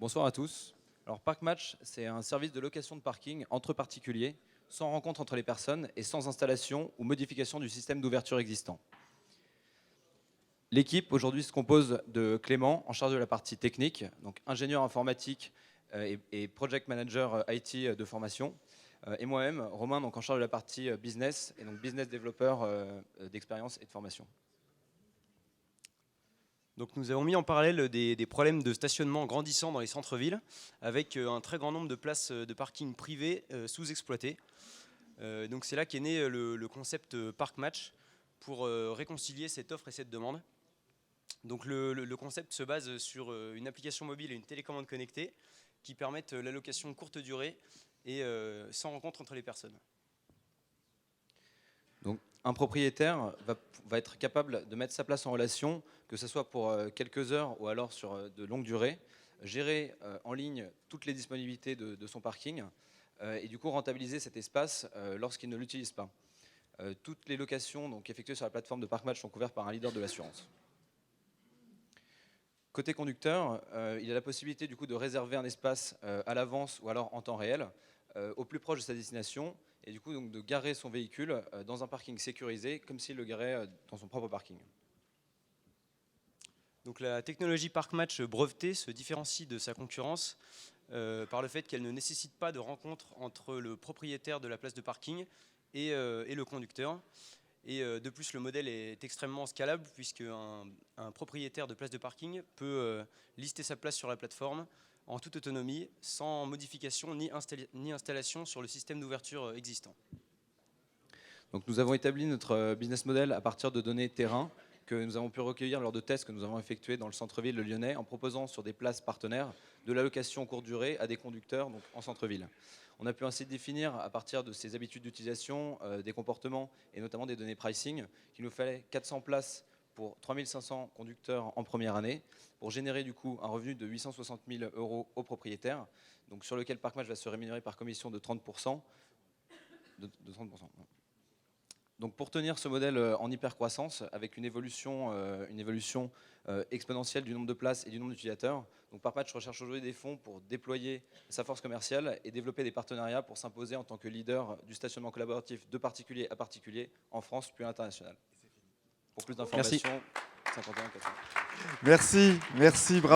Bonsoir à tous. Alors ParkMatch, c'est un service de location de parking entre particuliers, sans rencontre entre les personnes et sans installation ou modification du système d'ouverture existant. L'équipe aujourd'hui se compose de Clément, en charge de la partie technique, donc ingénieur informatique et project manager IT de formation, et moi-même, Romain, donc en charge de la partie business et donc business développeur d'expérience et de formation. Donc nous avons mis en parallèle des problèmes de stationnement grandissants dans les centres-villes, avec un très grand nombre de places de parking privées sous-exploitées. Donc c'est là qu'est né le concept ParkMatch pour réconcilier cette offre et cette demande. Donc le concept se base sur une application mobile et une télécommande connectée qui permettent l'allocation courte durée et sans rencontre entre les personnes. Donc, un propriétaire va être capable de mettre sa place en relation, que ce soit pour quelques heures ou alors sur de longues durées, gérer en ligne toutes les disponibilités de son parking et du coup rentabiliser cet espace lorsqu'il ne l'utilise pas. Toutes les locations donc, effectuées sur la plateforme de ParkMatch sont couvertes par un leader de l'assurance. Côté conducteur, il a la possibilité du coup de réserver un espace à l'avance ou alors en temps réel au plus proche de sa destination et du coup donc, de garer son véhicule dans un parking sécurisé comme s'il le garait dans son propre parking. Donc la technologie ParkMatch brevetée se différencie de sa concurrence par le fait qu'elle ne nécessite pas de rencontre entre le propriétaire de la place de parking et le conducteur. Et de plus, le modèle est extrêmement scalable puisque un propriétaire de place de parking peut lister sa place sur la plateforme en toute autonomie, sans modification ni installation sur le système d'ouverture existant. Donc nous avons établi notre business model à partir de données terrain que nous avons pu recueillir lors de tests que nous avons effectués dans le centre-ville de Lyonnais en proposant sur des places partenaires de l'allocation courte durée à des conducteurs donc en centre-ville. On a pu ainsi définir à partir de ces habitudes d'utilisation, des comportements et notamment des données pricing qu'il nous fallait 400 places pour 3500 conducteurs en première année pour générer du coup un revenu de 860 000 € aux propriétaires, donc sur lequel ParkMatch va se rémunérer par commission de 30%. De 30%. Donc pour tenir ce modèle en hypercroissance, avec une évolution exponentielle du nombre de places et du nombre d'utilisateurs, donc ParkMatch recherche aujourd'hui des fonds pour déployer sa force commerciale et développer des partenariats pour s'imposer en tant que leader du stationnement collaboratif de particulier à particulier en France puis à l'international. Pour plus d'informations, 51 400. Merci, bravo.